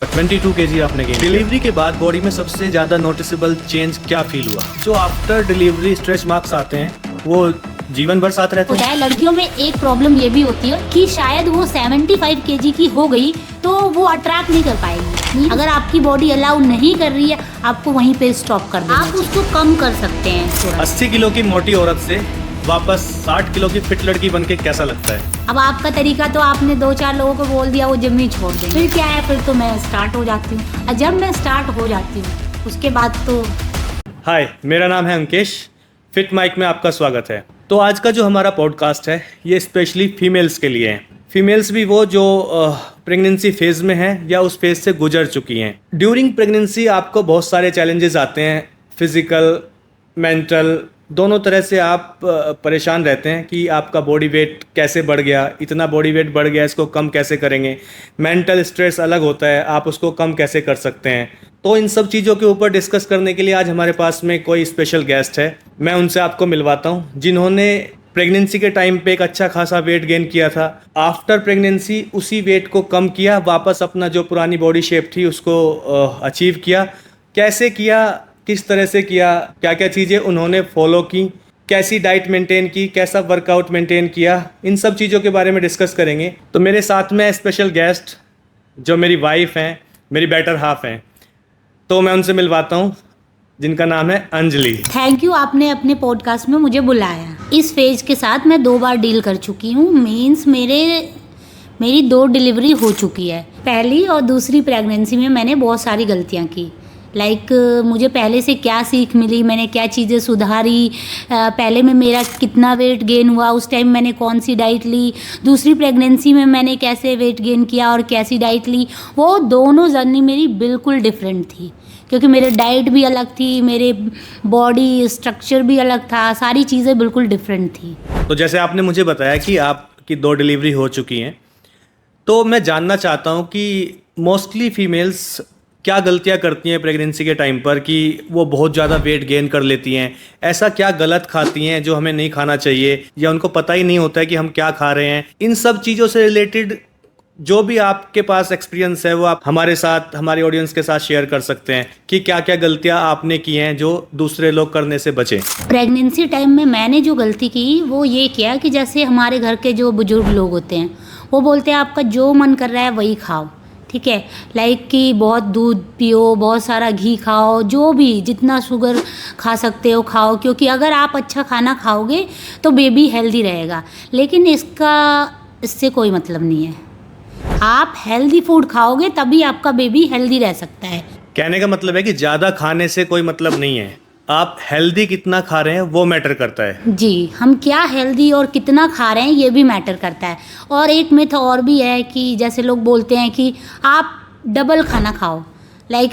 22 kg आपने gain. Delivery के बाद बॉडी में सबसे ज़्यादा नोटिसेबल चेंज क्या फील हुआ? जो आफ्टर डिलीवरी स्ट्रेच मार्क्स आते हैं वो जीवन भर साथ रहते हैं। लड़कियों में एक प्रॉब्लम ये भी होती है कि शायद वो 75 kg की हो गई तो वो अट्रैक्ट नहीं कर पाएगी। अगर आपकी बॉडी अलाउ नहीं कर रही है, आपको वहीं पे स्टॉप कर देना। आप उसको कम कर सकते हैं। 80 किलो की मोटी औरत से वापस 60 किलो की फिट लड़की बनके कैसा लगता है? अब आपका तरीका तो आपने 2-4 लोगों को बोल दिया वो जिम ही छोड़ दें। फिर क्या है, फिर तो मैं स्टार्ट हो जाती हूँ। और जब मैं स्टार्ट हो जाती हूँ उसके बाद तो। हाय, मेरा नाम है अंकेश। फिट माइक में आपका स्वागत है। तो आज का जो हमारा पॉडकास्ट है ये स्पेशली फीमेल्स के लिए है। फीमेल्स भी वो जो प्रेगनेंसी फेज़ में हैं या उस फेज़ से गुजर चुकी हैं। ड्यूरिंग प्रेगनेंसी आपको बहुत सारे चैलेंजेस आते हैं, फिज़िकल, मेंटल, दोनों तरह से आप परेशान रहते हैं कि आपका बॉडी वेट कैसे बढ़ गया, इतना बॉडी वेट बढ़ गया, इसको कम कैसे करेंगे। मेंटल स्ट्रेस अलग होता है, आप उसको कम कैसे कर सकते हैं। तो इन सब चीज़ों के ऊपर डिस्कस करने के लिए आज हमारे पास में कोई स्पेशल गेस्ट है। मैं उनसे आपको मिलवाता हूँ, जिन्होंने प्रेगनेंसी के टाइम पे एक अच्छा खासा वेट गेन किया था। आफ्टर प्रेगनेंसी उसी वेट को कम किया, वापस अपना जो पुरानी बॉडी शेप थी उसको अचीव किया। कैसे किया, किस तरह से किया, क्या क्या चीज़ें उन्होंने फॉलो की, कैसी डाइट मेंटेन की, कैसा वर्कआउट मेंटेन किया, इन सब चीज़ों के बारे में डिस्कस करेंगे। तो मेरे साथ में स्पेशल गेस्ट जो मेरी वाइफ हैं, मेरी बेटर हाफ हैं, तो मैं उनसे मिलवाता हूँ, जिनका नाम है अंजलि। थैंक यू, आपने अपने पॉडकास्ट में मुझे बुलाया। इस फेज के साथ मैं 2 बार डील कर चुकी हूँ। मीन्स मेरी 2 डिलीवरी हो चुकी है। पहली और दूसरी प्रेगनेंसी में मैंने बहुत सारी गलतियाँ की। मुझे पहले से क्या सीख मिली, मैंने क्या चीज़ें सुधारी, पहले में मेरा कितना वेट गेन हुआ, उस टाइम मैंने कौन सी डाइट ली, दूसरी प्रेगनेंसी में मैंने कैसे वेट गेन किया और कैसी डाइट ली। वो दोनों जर्नी मेरी बिल्कुल डिफरेंट थी, क्योंकि मेरे डाइट भी अलग थी, मेरे बॉडी स्ट्रक्चर भी अलग था, सारी चीज़ें बिल्कुल डिफरेंट थी। तो जैसे आपने मुझे बताया कि आपकी 2 डिलीवरी हो चुकी हैं, तो मैं जानना चाहता हूँ कि मोस्टली फीमेल्स क्या गलतियाँ करती हैं प्रेगनेंसी के टाइम पर कि वो बहुत ज़्यादा वेट गेन कर लेती हैं। ऐसा क्या गलत खाती हैं जो हमें नहीं खाना चाहिए, या उनको पता ही नहीं होता है कि हम क्या खा रहे हैं। इन सब चीज़ों से रिलेटेड जो भी आपके पास एक्सपीरियंस है वो आप हमारे साथ, हमारे ऑडियंस के साथ शेयर कर सकते हैं कि क्या क्या गलतियाँ आपने की हैं जो दूसरे लोग करने से बचे। प्रेगनेंसी टाइम में मैंने जो गलती की वो ये किया कि जैसे हमारे घर के जो बुजुर्ग लोग होते हैं वो बोलते हैं आपका जो मन कर रहा है वही खाओ, ठीक है। कि बहुत दूध पियो, बहुत सारा घी खाओ, जो भी जितना शुगर खा सकते हो खाओ, क्योंकि अगर आप अच्छा खाना खाओगे तो बेबी हेल्दी रहेगा। लेकिन इससे कोई मतलब नहीं है। आप हेल्दी फूड खाओगे तभी आपका बेबी हेल्दी रह सकता है। कहने का मतलब है कि ज़्यादा खाने से कोई मतलब नहीं है, आप हेल्दी कितना खा रहे हैं वो मैटर करता है। जी, हम क्या हेल्दी और कितना खा रहे हैं ये भी मैटर करता है। और एक मिथ और भी है कि जैसे लोग बोलते हैं कि आप डबल खाना खाओ,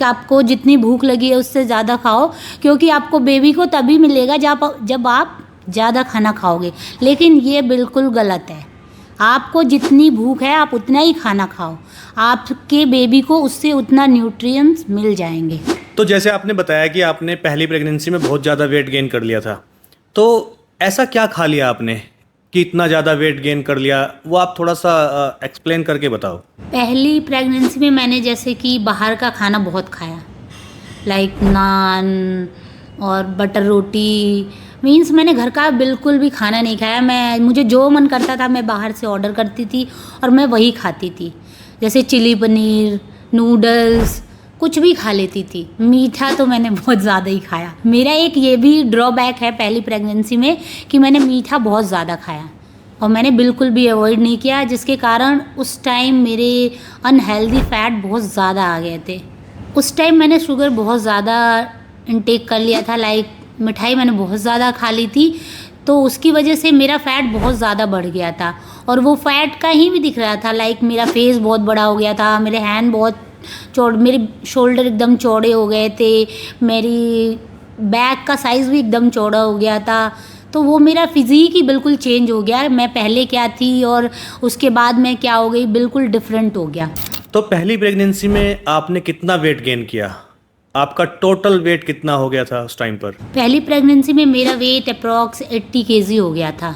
आपको जितनी भूख लगी है उससे ज़्यादा खाओ, क्योंकि आपको बेबी को तभी मिलेगा जब आप ज़्यादा खाना खाओगे। लेकिन ये बिल्कुल गलत है। आपको जितनी भूख है आप उतना ही खाना खाओ, आपके बेबी को उससे उतना न्यूट्रिएंट्स मिल जाएंगे। तो जैसे आपने बताया कि आपने पहली प्रेगनेंसी में बहुत ज़्यादा वेट गेन कर लिया था, तो ऐसा क्या खा लिया आपने कि इतना ज़्यादा वेट गेन कर लिया, वो आप थोड़ा सा एक्सप्लेन करके बताओ। पहली प्रेगनेंसी में मैंने जैसे कि बाहर का खाना बहुत खाया, नान और बटर रोटी। मीन्स मैंने घर का बिल्कुल भी खाना नहीं खाया। मुझे जो मन करता था मैं बाहर से ऑर्डर करती थी और मैं वही खाती थी, जैसे चिली पनीर, नूडल्स, कुछ भी खा लेती थी। मीठा तो मैंने बहुत ज़्यादा ही खाया। मेरा एक ये भी ड्रॉबैक है पहली प्रेगनेंसी में कि मैंने मीठा बहुत ज़्यादा खाया और मैंने बिल्कुल भी अवॉइड नहीं किया, जिसके कारण उस टाइम मेरे अनहेल्दी फैट बहुत ज़्यादा आ गए थे। उस टाइम मैंने शुगर बहुत ज़्यादा इनटेक कर लिया था, मिठाई मैंने बहुत ज़्यादा खा ली थी, तो उसकी वजह से मेरा फ़ैट बहुत ज़्यादा बढ़ गया था। और वो फैट का ही भी दिख रहा था। मेरा फेस बहुत बड़ा हो गया था, मेरे हैंड बहुत मेरे शोल्डर एकदम चौड़े हो गए थे, मेरी बैक का साइज़ भी एकदम चौड़ा हो गया था। तो वो मेरा फिज़ीक ही बिल्कुल चेंज हो गया। मैं पहले क्या थी और उसके बाद मैं क्या हो गई, बिल्कुल डिफरेंट हो गया। तो पहली प्रेगनेंसी में आपने कितना वेट गेन किया? आपका टोटल वेट कितना हो गया था उस टाइम पर? पहली प्रेगनेंसी में मेरा वेट अप्रॉक्स 80 kg हो गया था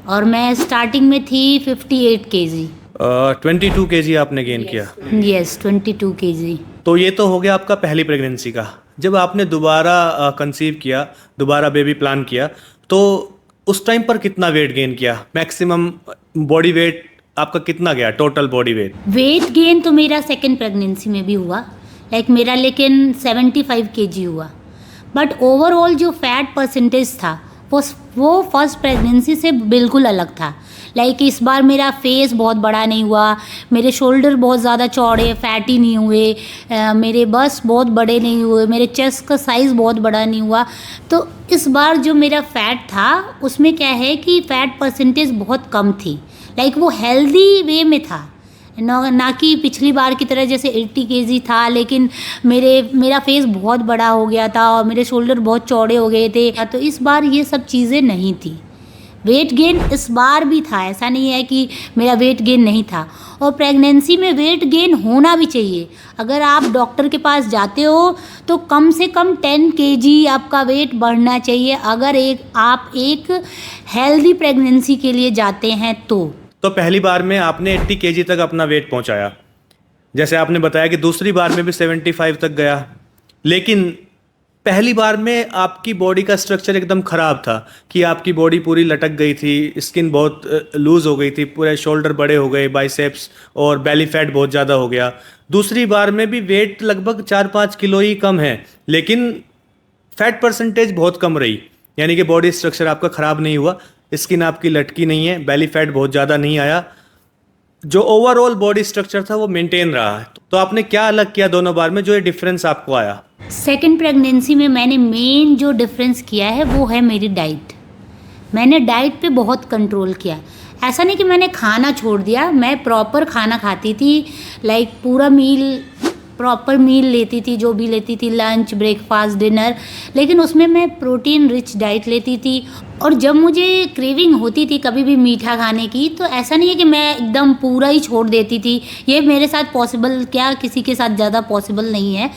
और मैं स्टार्टिंग में थी 58 kg। 22 kg आपने गेन किया। Yes 22 kg। तो ये तो हो गया आपका पहली प्रेगनेंसी का। जब आपने दोबारा कंसीव किया, दोबारा बेबी प्लान किया, तो उस टाइम पर कितना वेट गेन किया? मैक्सिमम बॉडी वेट आपका कितना गया, total body weight? Weight gain तो मेरा सेकेंड प्रेगनेंसी में भी हुआ, लाइक मेरा लेकिन 75 kg हुआ। बट ओवरऑल जो फैट परसेंटेज था वो फर्स्ट प्रेगनेंसी से बिल्कुल अलग था। लाइक इस बार मेरा फेस बहुत बड़ा नहीं हुआ, मेरे शोल्डर बहुत ज़्यादा चौड़े फैटी नहीं हुए, मेरे बस्ट बहुत बड़े नहीं हुए, मेरे चेस्ट का साइज़ बहुत बड़ा नहीं हुआ। तो इस बार जो मेरा फ़ैट था उसमें क्या है कि फ़ैट परसेंटेज बहुत कम थी, लाइक वो हेल्दी वे में था, ना कि पिछली बार की तरह जैसे 80 kg था, लेकिन मेरा फेस बहुत बड़ा हो गया था और मेरे शोल्डर बहुत चौड़े हो गए थे। तो इस बार ये सब चीज़ें नहीं थी। वेट गेन इस बार भी था, ऐसा नहीं है कि मेरा वेट गेन नहीं था। और प्रेगनेंसी में वेट गेन होना भी चाहिए। अगर आप डॉक्टर के पास जाते हो तो कम से कम 10 kg आपका वेट बढ़ना चाहिए, अगर आप एक हेल्दी प्रेगनेंसी के लिए जाते हैं तो पहली बार में आपने 80 kg तक अपना वेट पहुंचाया, जैसे आपने बताया कि दूसरी बार में भी 75 तक गया, लेकिन पहली बार में आपकी बॉडी का स्ट्रक्चर एकदम ख़राब था कि आपकी बॉडी पूरी लटक गई थी, स्किन बहुत लूज़ हो गई थी, पूरे शोल्डर बड़े हो गए, बाइसेप्स और बेली फैट बहुत ज़्यादा हो गया। दूसरी बार में भी वेट लगभग 4-5 किलो ही कम है, लेकिन फैट परसेंटेज बहुत कम रही, यानी कि बॉडी स्ट्रक्चर आपका ख़राब नहीं हुआ, स्किन आपकी लटकी नहीं है, बेली फैट बहुत ज़्यादा नहीं आया, जो ओवरऑल बॉडी स्ट्रक्चर था वो मेंटेन रहा है। तो आपने क्या अलग किया दोनों बार में जो ये डिफरेंस आपको आया? सेकेंड प्रेगनेंसी में मैंने मेन जो डिफरेंस किया है वो है मेरी डाइट। मैंने डाइट पे बहुत कंट्रोल किया। ऐसा नहीं कि मैंने खाना छोड़ दिया, मैं प्रॉपर खाना खाती थी, लाइक पूरा प्रॉपर मील लेती थी, जो भी लेती थी, लंच, ब्रेकफास्ट, डिनर, लेकिन उसमें मैं प्रोटीन रिच डाइट लेती थी। और जब मुझे क्रेविंग होती थी कभी भी मीठा खाने की, तो ऐसा नहीं है कि मैं एकदम पूरा ही छोड़ देती थी। ये मेरे साथ पॉसिबल, क्या किसी के साथ ज़्यादा पॉसिबल नहीं है,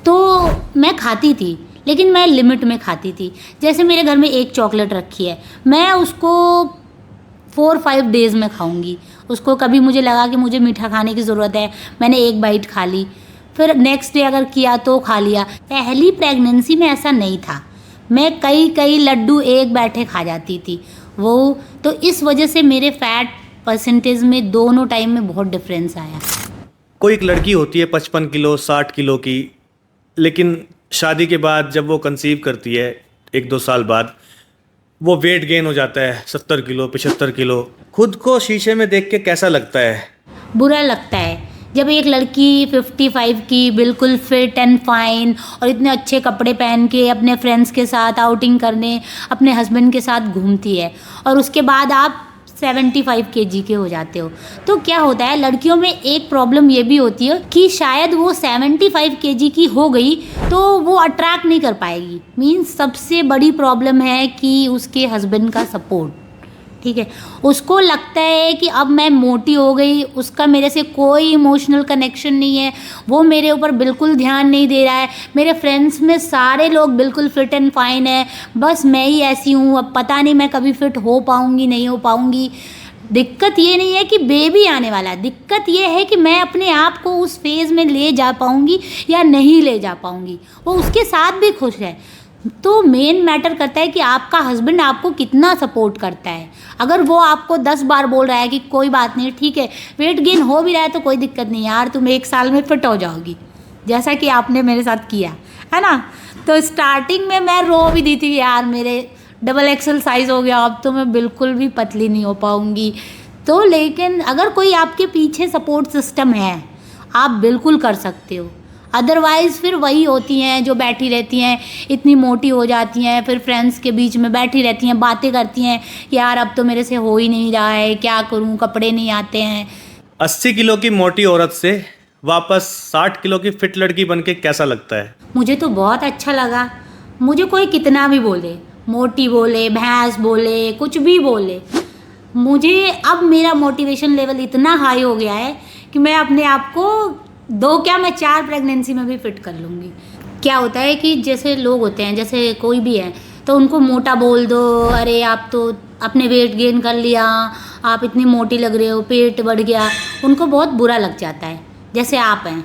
तो मैं खाती थी, लेकिन मैं लिमिट में खाती थी। जैसे मेरे घर में एक चॉकलेट रखी है, मैं उसको 4-5 डेज़ में खाऊंगी। उसको कभी मुझे लगा कि मुझे मीठा खाने की ज़रूरत है, मैंने एक बाइट खा ली, फिर नेक्स्ट डे अगर किया तो खा लिया। पहली प्रेगनेंसी में ऐसा नहीं था, मैं कई लड्डू एक बैठे खा जाती थी वो। तो इस वजह से मेरे फैट परसेंटेज में दोनों टाइम में बहुत डिफरेंस आया। कोई एक लड़की होती है 55 किलो 60 किलो की, लेकिन शादी के बाद जब वो कंसीव करती है 1-2 साल बाद, वो वेट गेन हो जाता है 70 किलो 75 किलो। खुद को शीशे में देख के कैसा लगता है? बुरा लगता है जब एक लड़की 55 की बिल्कुल फिट एंड फाइन और इतने अच्छे कपड़े पहन के अपने फ्रेंड्स के साथ आउटिंग करने, अपने हस्बैंड के साथ घूमती है, और उसके बाद आप 75 kg के हो जाते हो। तो क्या होता है, लड़कियों में एक प्रॉब्लम ये भी होती है कि शायद वो 75 kg की हो गई तो वो अट्रैक्ट नहीं कर पाएगी। मीन्स सबसे बड़ी प्रॉब्लम है कि उसके हस्बैंड का सपोर्ट, ठीक है। उसको लगता है कि अब मैं मोटी हो गई, उसका मेरे से कोई इमोशनल कनेक्शन नहीं है, वो मेरे ऊपर बिल्कुल ध्यान नहीं दे रहा है, मेरे फ्रेंड्स में सारे लोग बिल्कुल फिट एंड फाइन है, बस मैं ही ऐसी हूँ, अब पता नहीं मैं कभी फिट हो पाऊँगी नहीं हो पाऊँगी। दिक्कत ये नहीं है कि बेबी आने वाला है, दिक्कत ये है कि मैं अपने आप को उस फेज़ में ले जा पाऊँगी या नहीं ले जा पाऊँगी। वो उसके साथ भी खुश है। तो मेन मैटर करता है कि आपका हस्बैंड आपको कितना सपोर्ट करता है। अगर वो आपको 10 बार बोल रहा है कि कोई बात नहीं, ठीक है, वेट गेन हो भी रहा है तो कोई दिक्कत नहीं यार, तुम 1 साल में फिट हो जाओगी, जैसा कि आपने मेरे साथ किया है ना। तो स्टार्टिंग में मैं रो भी दी थी यार, मेरे XXL साइज़ हो गया, अब तो मैं बिल्कुल भी पतली नहीं हो पाऊँगी। तो लेकिन अगर कोई आपके पीछे सपोर्ट सिस्टम है, आप बिल्कुल कर सकते हो। अदरवाइज़ फिर वही होती हैं जो बैठी रहती हैं, इतनी मोटी हो जाती हैं, फिर फ्रेंड्स के बीच में बैठी रहती हैं, बातें करती हैं कि यार अब तो मेरे से हो ही नहीं रहा है, क्या करूं, कपड़े नहीं आते हैं। 80 किलो की मोटी औरत से वापस 60 किलो की फिट लड़की बन के कैसा लगता है? मुझे तो बहुत अच्छा लगा। मुझे कोई कितना भी बोले, मोटी बोले, भैंस बोले, कुछ भी बोले, मुझे अब मेरा मोटिवेशन लेवल इतना हाई हो गया है कि मैं अपने आप को 2 क्या मैं 4 प्रेगनेंसी में भी फिट कर लूँगी। क्या होता है कि जैसे लोग होते हैं, जैसे कोई भी है, तो उनको मोटा बोल दो, अरे आप तो आपने वेट गेन कर लिया, आप इतनी मोटी लग रहे हो, पेट बढ़ गया, उनको बहुत बुरा लग जाता है। जैसे आप हैं,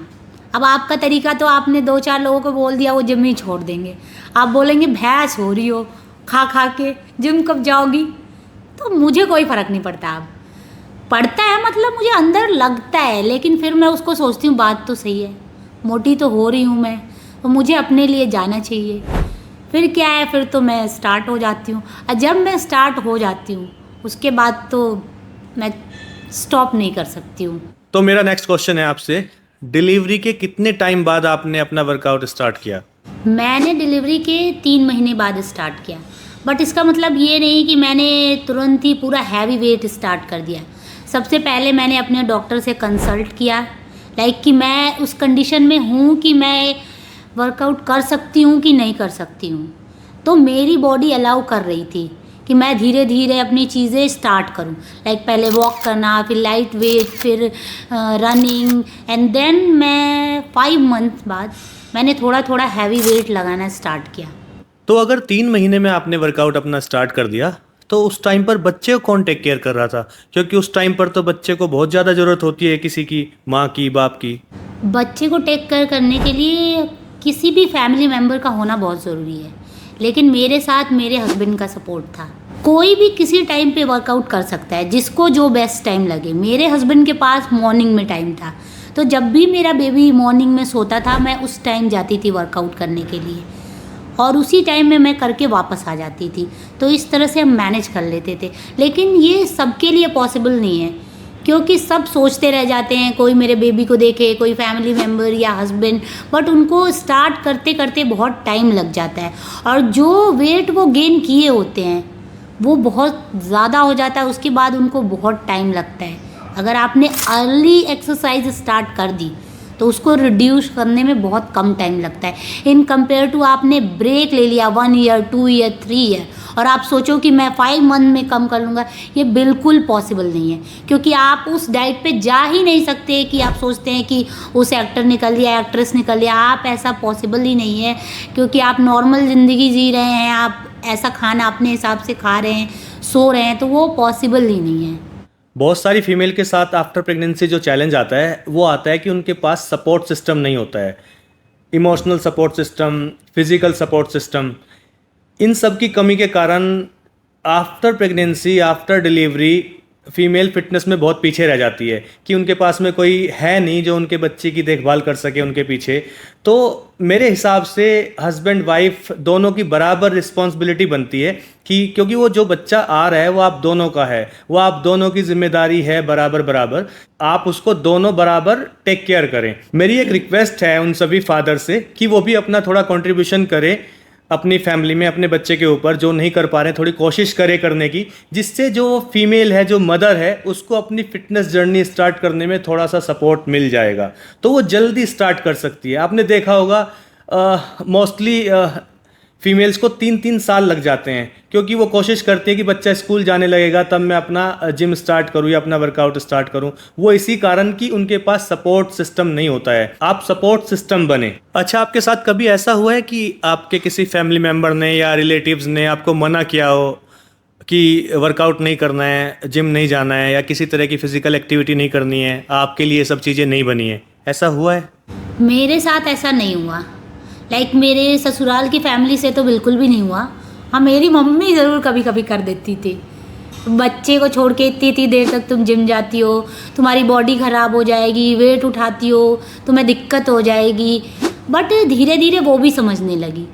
अब आपका तरीका तो आपने 2-4 लोगों को बोल दिया, वो जिम ही छोड़ देंगे। आप बोलेंगे भैंस हो रही हो खा खा के, जिम कब जाओगी? तो मुझे कोई फ़र्क नहीं पड़ता। अब पड़ता है मतलब मुझे अंदर लगता है, लेकिन फिर मैं उसको सोचती हूँ बात तो सही है, मोटी तो हो रही हूँ मैं, तो मुझे अपने लिए जाना चाहिए। फिर क्या है, फिर तो मैं स्टार्ट हो जाती हूँ, और जब मैं स्टार्ट हो जाती हूँ उसके बाद तो मैं स्टॉप नहीं कर सकती हूँ। तो मेरा नेक्स्ट क्वेश्चन है आपसे, डिलीवरी के कितने टाइम बाद आपने अपना वर्कआउट स्टार्ट किया? मैंने डिलीवरी के 3 महीने बाद स्टार्ट किया, बट इसका मतलब ये नहीं कि मैंने तुरंत ही पूरा हैवी वेट स्टार्ट कर दिया। सबसे पहले मैंने अपने डॉक्टर से कंसल्ट किया, लाइक कि मैं उस कंडीशन में हूँ कि मैं वर्कआउट कर सकती हूँ कि नहीं कर सकती हूँ। तो मेरी बॉडी अलाउ कर रही थी कि मैं धीरे धीरे अपनी चीज़ें स्टार्ट करूँ, लाइक पहले वॉक करना, फिर लाइट वेट, फिर रनिंग, एंड देन मैं 5 मंथ बाद मैंने थोड़ा थोड़ा हैवी वेट लगाना स्टार्ट किया। तो अगर 3 महीने में आपने वर्कआउट अपना स्टार्ट कर दिया, तो उस टाइम पर बच्चे को कौन टेक केयर कर रहा था? क्योंकि उस टाइम पर तो बच्चे को बहुत ज़्यादा ज़रूरत होती है किसी की, माँ की, बाप की। बच्चे को टेक केयर करने के लिए किसी भी फैमिली मेम्बर का होना बहुत ज़रूरी है, लेकिन मेरे साथ मेरे हस्बैंड का सपोर्ट था। कोई भी किसी टाइम पे वर्कआउट कर सकता है, जिसको जो बेस्ट टाइम लगे। मेरे हस्बैंड के पास मॉर्निंग में टाइम था, तो जब भी मेरा बेबी मॉर्निंग में सोता था मैं उस टाइम जाती थी वर्कआउट करने के लिए, और उसी टाइम में मैं करके वापस आ जाती थी। तो इस तरह से हम मैनेज कर लेते थे, लेकिन ये सबके लिए पॉसिबल नहीं है, क्योंकि सब सोचते रह जाते हैं, कोई मेरे बेबी को देखे, कोई फैमिली मेम्बर या हस्बैंड, बट उनको स्टार्ट करते करते बहुत टाइम लग जाता है, और जो वेट वो गेन किए होते हैं वो बहुत ज़्यादा हो जाता है, उसके बाद उनको बहुत टाइम लगता है। अगर आपने अर्ली एक्सरसाइज स्टार्ट कर दी तो उसको रिड्यूस करने में बहुत कम टाइम लगता है, इन कंपेयर टू आपने ब्रेक ले लिया 1 ईयर, 2 ईयर, 3 ईयर, और आप सोचो कि मैं 5 मंथ में कम कर लूँगा, ये बिल्कुल पॉसिबल नहीं है। क्योंकि आप उस डाइट पे जा ही नहीं सकते कि आप सोचते हैं कि उस एक्टर निकल लिया, एक्ट्रेस निकल लिया, आप ऐसा पॉसिबल ही नहीं है, क्योंकि आप नॉर्मल ज़िंदगी जी रहे हैं, आप ऐसा खाना अपने हिसाब से खा रहे हैं, सो रहे हैं, तो वो पॉसिबल ही नहीं है। बहुत सारी फीमेल के साथ आफ्टर प्रेगनेंसी जो चैलेंज आता है वो आता है कि उनके पास सपोर्ट सिस्टम नहीं होता है, emotional support system, physical support system. इन सब की कमी के कारण after pregnancy, after delivery female fitness में बहुत पीछे रह जाती है कि उनके पास में कोई है नहीं जो उनके बच्चे की देखभाल कर सके उनके पीछे। तो मेरे हिसाब से हस्बैंड वाइफ दोनों की बराबर रिस्पॉन्सिबिलिटी बनती है कि क्योंकि वो जो बच्चा आ रहा है वो आप दोनों का है, वो आप दोनों की जिम्मेदारी है बराबर बराबर, आप उसको दोनों बराबर टेक केयर करें। मेरी एक रिक्वेस्ट है उन सभी फादर से कि वो भी अपना थोड़ा कंट्रीब्यूशन करें अपनी फैमिली में, अपने बच्चे के ऊपर, जो नहीं कर पा रहे थोड़ी कोशिश करे करने की, जिससे जो फीमेल है, जो मदर है, उसको अपनी फिटनेस जर्नी स्टार्ट करने में थोड़ा सा सपोर्ट मिल जाएगा, तो वो जल्दी स्टार्ट कर सकती है। आपने देखा होगा मोस्टली फीमेल्स को 3-3 साल लग जाते हैं, क्योंकि वो कोशिश करती है कि बच्चा स्कूल जाने लगेगा तब मैं अपना जिम स्टार्ट करूँ या अपना वर्कआउट स्टार्ट करूँ। वो इसी कारण कि उनके पास सपोर्ट सिस्टम नहीं होता है। आप सपोर्ट सिस्टम बने। अच्छा, आपके साथ कभी ऐसा हुआ है कि आपके किसी फैमिली मेम्बर ने या रिलेटिव्स ने आपको मना किया हो कि वर्कआउट नहीं करना है, जिम नहीं जाना है, या किसी तरह की फिजिकल एक्टिविटी नहीं करनी है, आपके लिए सब चीज़ें नहीं बनी है? ऐसा हुआ है? मेरे साथ ऐसा नहीं हुआ, लाइक मेरे ससुराल की फैमिली से तो बिल्कुल भी नहीं हुआ। हाँ, मेरी मम्मी ज़रूर कभी कभी कर देती थी, बच्चे को छोड़ के इतनी देर तक तुम जिम जाती हो, तुम्हारी बॉडी ख़राब हो जाएगी, वेट उठाती हो, तुम्हें दिक्कत हो जाएगी। बट धीरे धीरे वो भी समझने लगी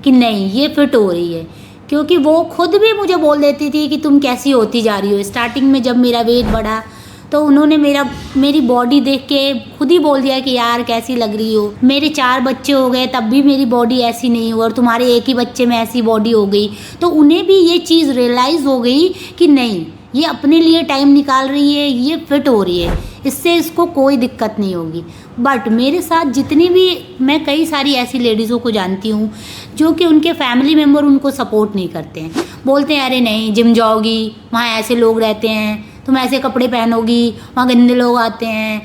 कि नहीं, ये फिट हो रही है, क्योंकि वो खुद भी मुझे बोल देती थी कि तुम कैसी होती जा रही हो। स्टार्टिंग में जब मेरा वेट बढ़ा तो उन्होंने मेरी बॉडी देख के खुद ही बोल दिया कि यार कैसी लग रही हो। मेरे 4 बच्चे हो गए तब भी मेरी बॉडी ऐसी नहीं हुई, और तुम्हारे एक ही बच्चे में ऐसी बॉडी हो गई। तो उन्हें भी ये चीज़ रियलाइज़ हो गई कि नहीं, ये अपने लिए टाइम निकाल रही है, ये फिट हो रही है, इससे इसको कोई दिक्कत नहीं होगी। बट मेरे साथ जितनी भी, मैं कई सारी ऐसी लेडीज़ों को जानती हूँ जो कि उनके फैमिली मेम्बर उनको सपोर्ट नहीं करते हैं, बोलते हैं अरे नहीं जिम जाओगी, वहाँ ऐसे लोग रहते हैं, तुम ऐसे कपड़े पहनोगी, वहाँ गंदे लोग आते हैं,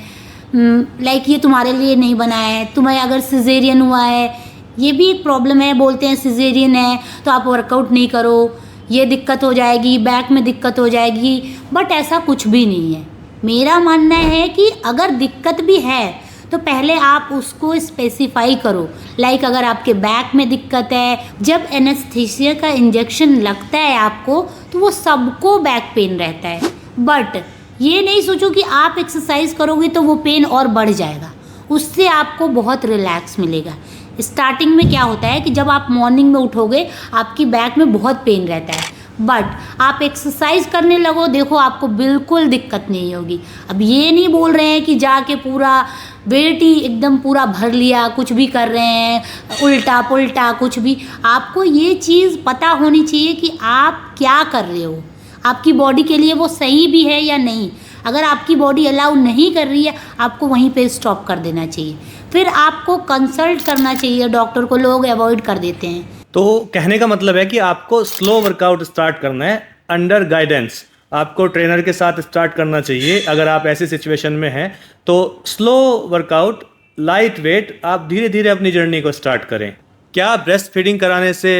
लाइक ये तुम्हारे लिए नहीं बना है। तुम्हें अगर सिजेरियन हुआ है, ये भी एक प्रॉब्लम है, बोलते हैं सिजेरियन है तो आप वर्कआउट नहीं करो, ये दिक्कत हो जाएगी, बैक में दिक्कत हो जाएगी, बट ऐसा कुछ भी नहीं है। मेरा मानना है कि अगर दिक्कत भी है तो पहले आप उसको स्पेसिफाई करो। लाइक अगर आपके बैक में दिक्कत है, जब एनेस्थीसिया का इंजेक्शन लगता है आपको तो वो सबको बैक पेन रहता है, बट ये नहीं सोचो कि आप एक्सरसाइज करोगे तो वो पेन और बढ़ जाएगा। उससे आपको बहुत रिलैक्स मिलेगा। स्टार्टिंग में क्या होता है कि जब आप मॉर्निंग में उठोगे आपकी बैक में बहुत पेन रहता है, बट आप एक्सरसाइज करने लगो, देखो आपको बिल्कुल दिक्कत नहीं होगी। अब ये नहीं बोल रहे हैं कि जाके पूरा वेट ही एकदम पूरा भर लिया, कुछ भी कर रहे हैं उल्टा पुल्टा कुछ भी। आपको ये चीज़ पता होनी चाहिए कि आप क्या कर रहे हो, आपकी बॉडी के लिए वो सही भी है या नहीं। अगर आपकी बॉडी अलाउ नहीं कर रही है आपको वहीं पे स्टॉप कर देना चाहिए, फिर आपको कंसल्ट करना चाहिए डॉक्टर को। लोग अवॉइड कर देते हैं। तो कहने का मतलब है कि आपको स्लो वर्कआउट स्टार्ट करना है अंडर गाइडेंस। आपको ट्रेनर के साथ स्टार्ट करना चाहिए अगर आप ऐसी सिचुएशन में हैं। तो स्लो वर्कआउट, लाइट वेट, आप धीरे धीरे अपनी जर्नी को स्टार्ट करें। क्या ब्रेस्ट फीडिंग कराने से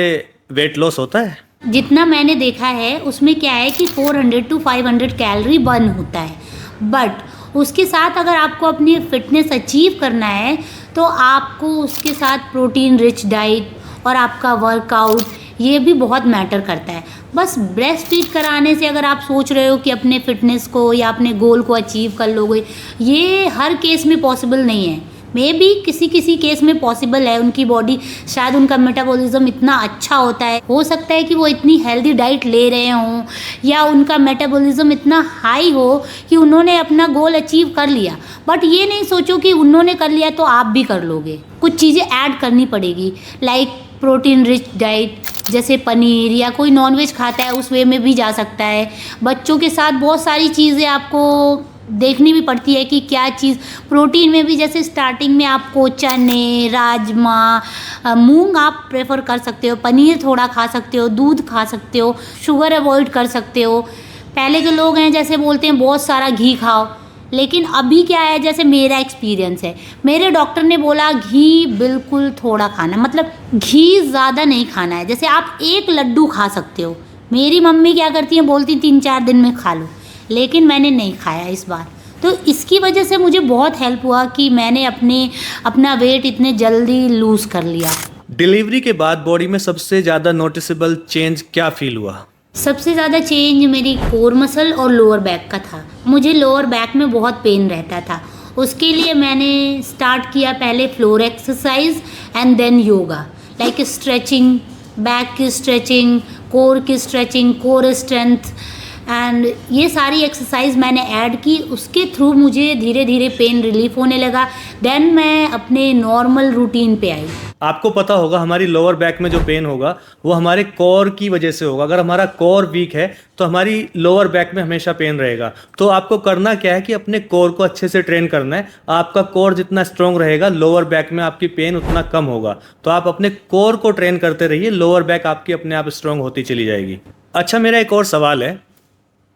वेट लॉस होता है? जितना मैंने देखा है उसमें क्या है कि 400 to 500 कैलोरी बर्न होता है, बट उसके साथ अगर आपको अपनी फिटनेस अचीव करना है तो आपको उसके साथ प्रोटीन रिच डाइट और आपका वर्कआउट ये भी बहुत मैटर करता है। बस ब्रेस्ट फीड कराने से अगर आप सोच रहे हो कि अपने फिटनेस को या अपने गोल को अचीव कर लोगे, ये हर केस में पॉसिबल नहीं है। मे बी किसी किसी केस में पॉसिबल है, उनकी बॉडी शायद उनका मेटाबॉलिज्म इतना अच्छा होता है, हो सकता है कि वो इतनी हेल्दी डाइट ले रहे हों या उनका मेटाबॉलिज्म इतना हाई हो कि उन्होंने अपना गोल अचीव कर लिया। बट ये नहीं सोचो कि उन्होंने कर लिया तो आप भी कर लोगे। कुछ चीज़ें ऐड करनी पड़ेगी, लाइक प्रोटीन रिच डाइट, जैसे पनीर, या कोई नॉनवेज खाता है उस वे में भी जा सकता है। बच्चों के साथ बहुत सारी चीज़ें आपको देखनी भी पड़ती है कि क्या चीज़ प्रोटीन में भी, जैसे स्टार्टिंग में आपको चने, राजमा, मूंग आप प्रेफर कर सकते हो, पनीर थोड़ा खा सकते हो, दूध खा सकते हो, शुगर अवॉइड कर सकते हो। पहले के लोग हैं जैसे बोलते हैं बहुत सारा घी खाओ, लेकिन अभी क्या है, जैसे मेरा एक्सपीरियंस है, मेरे डॉक्टर ने बोला घी बिल्कुल थोड़ा खाना, मतलब घी ज़्यादा नहीं खाना है। जैसे आप एक लड्डू खा सकते हो, मेरी मम्मी क्या करती हैं, बोलती 3-4 दिन में खा लो, लेकिन मैंने नहीं खाया इस बार। तो इसकी वजह से मुझे बहुत हेल्प हुआ कि मैंने अपना वेट इतने जल्दी लूज़ कर लिया। डिलीवरी के बाद बॉडी में सबसे ज़्यादा नोटिसेबल चेंज क्या फील हुआ? सबसे ज़्यादा चेंज मेरी कोर मसल और लोअर बैक का था। मुझे लोअर बैक में बहुत पेन रहता था, उसके लिए मैंने स्टार्ट किया पहले floor exercise and then yoga, like stretching, back की स्ट्रेचिंग, कोर की स्ट्रेचिंग, कोर स्ट्रेंथ, एंड ये सारी एक्सरसाइज मैंने ऐड की। उसके थ्रू मुझे धीरे धीरे पेन रिलीफ होने लगा। देन मैं अपने नॉर्मल रूटीन पे आई। आपको पता होगा हमारी लोअर बैक में जो पेन होगा वो हमारे कोर की वजह से होगा। अगर हमारा कोर वीक है तो हमारी लोअर बैक में हमेशा पेन रहेगा। तो आपको करना क्या है कि अपने कोर को अच्छे से ट्रेन करना है। आपका कोर जितना स्ट्रॉन्ग रहेगा लोअर बैक में आपकी पेन उतना कम होगा। तो आप अपने कोर को ट्रेन करते रहिए, लोअर बैक आपकी अपने आप स्ट्रॉन्ग होती चली जाएगी। अच्छा, मेरा एक और सवाल है,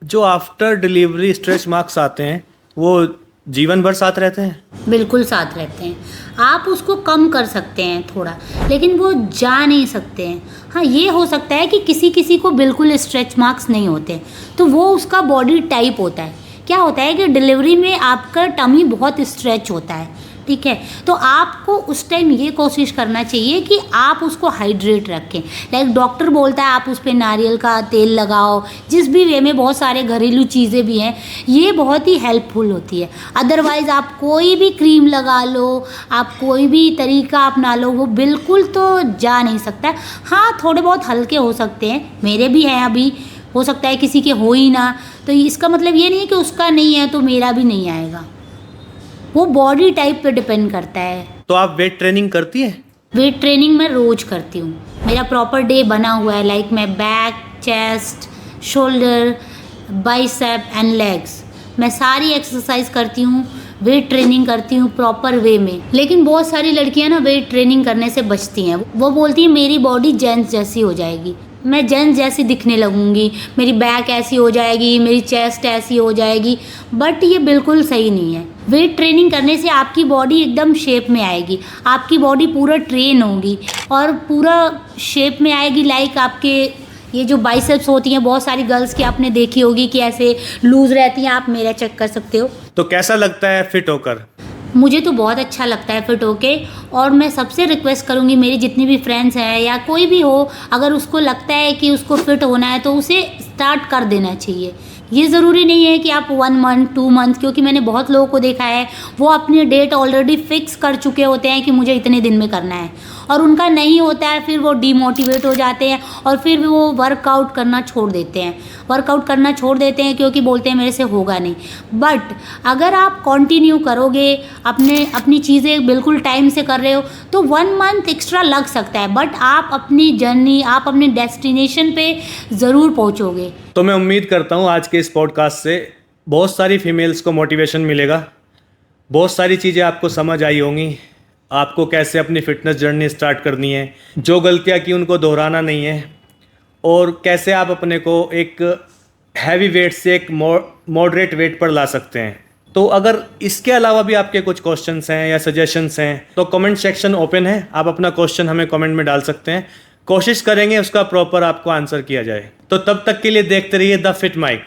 जो आफ्टर डिलीवरी स्ट्रेच मार्क्स आते हैं वो जीवन भर साथ रहते हैं? बिल्कुल साथ रहते हैं। आप उसको कम कर सकते हैं थोड़ा, लेकिन वो जा नहीं सकते हैं। हाँ, ये हो सकता है कि किसी किसी को बिल्कुल स्ट्रेच मार्क्स नहीं होते, तो वो उसका बॉडी टाइप होता है। क्या होता है कि डिलीवरी में आपका टमी बहुत स्ट्रेच होता है, ठीक है, तो आपको उस टाइम ये कोशिश करना चाहिए कि आप उसको हाइड्रेट रखें। लाइक डॉक्टर बोलता है आप उस पर नारियल का तेल लगाओ, जिस भी वे में बहुत सारे घरेलू चीज़ें भी हैं, ये बहुत ही हेल्पफुल होती है। अदरवाइज़ आप कोई भी क्रीम लगा लो, आप कोई भी तरीका अपना लो, वो बिल्कुल तो जा नहीं सकता। हाँ, थोड़े बहुत हल्के हो सकते हैं, मेरे भी हैं, अभी हो सकता है किसी के हो ही ना, तो इसका मतलब ये नहीं है कि उसका नहीं है तो मेरा भी नहीं आएगा। वो बॉडी टाइप पे डिपेंड करता है। तो आप वेट ट्रेनिंग करती हैं? वेट ट्रेनिंग मैं रोज़ करती हूँ। मेरा प्रॉपर डे बना हुआ है, लाइक मैं back, chest, shoulder, bicep and legs, मैं सारी एक्सरसाइज करती हूँ, वेट ट्रेनिंग करती हूँ प्रॉपर वे में। लेकिन बहुत सारी लड़कियाँ ना वेट ट्रेनिंग करने से बचती हैं। वो बोलती हैं मेरी बॉडी जेंट्स जैसी हो जाएगी, मैं जेंट्स जैसी दिखने लगूंगी, मेरी बैक ऐसी हो जाएगी, मेरी चेस्ट ऐसी हो जाएगी, बट ये बिल्कुल सही नहीं है। वेट ट्रेनिंग करने से आपकी बॉडी एकदम शेप में आएगी, आपकी बॉडी पूरा ट्रेन होगी और पूरा शेप में आएगी। लाइक आपके ये जो बाइसेप्स होती हैं बहुत सारी गर्ल्स की आपने देखी होगी कि ऐसे लूज रहती हैं, आप मेरा चेक कर सकते हो। तो कैसा लगता है फिट होकर? मुझे तो बहुत अच्छा लगता है फिट होके, और मैं सबसे रिक्वेस्ट करूँगी, मेरी जितनी भी फ्रेंड्स हैं या कोई भी हो, अगर उसको लगता है कि उसको फिट होना है तो उसे स्टार्ट कर देना चाहिए। ये ज़रूरी नहीं है कि आप 1 मंथ 2 मंथ, क्योंकि मैंने बहुत लोगों को देखा है वो अपनी डेट ऑलरेडी फिक्स कर चुके होते हैं कि मुझे इतने दिन में करना है, और उनका नहीं होता है, फिर वो डीमोटिवेट हो जाते हैं और फिर वो वर्कआउट करना छोड़ देते हैं क्योंकि बोलते हैं मेरे से होगा नहीं। बट अगर आप कंटिन्यू करोगे, अपनी चीज़ें बिल्कुल टाइम से कर रहे हो, तो 1 मंथ एक्स्ट्रा लग सकता है, बट आप अपनी जर्नी, आप अपने डेस्टिनेशन पे ज़रूर पहुँचोगे। तो मैं उम्मीद करता हूँ आज के इस पॉडकास्ट से बहुत सारी फीमेल्स को मोटिवेशन मिलेगा, बहुत सारी चीज़ें आपको समझ आई होंगी, आपको कैसे अपनी फ़िटनेस जर्नी स्टार्ट करनी है, जो गलतियाँ की उनको दोहराना नहीं है, और कैसे आप अपने को एक हैवी वेट से एक मॉडरेट वेट पर ला सकते हैं। तो अगर इसके अलावा भी आपके कुछ क्वेश्चंस हैं या सजेशंस हैं तो कमेंट सेक्शन ओपन है, आप अपना क्वेश्चन हमें कमेंट में डाल सकते हैं, कोशिश करेंगे उसका प्रॉपर आपको आंसर किया जाए। तो तब तक के लिए देखते रहिए द फिट माइक।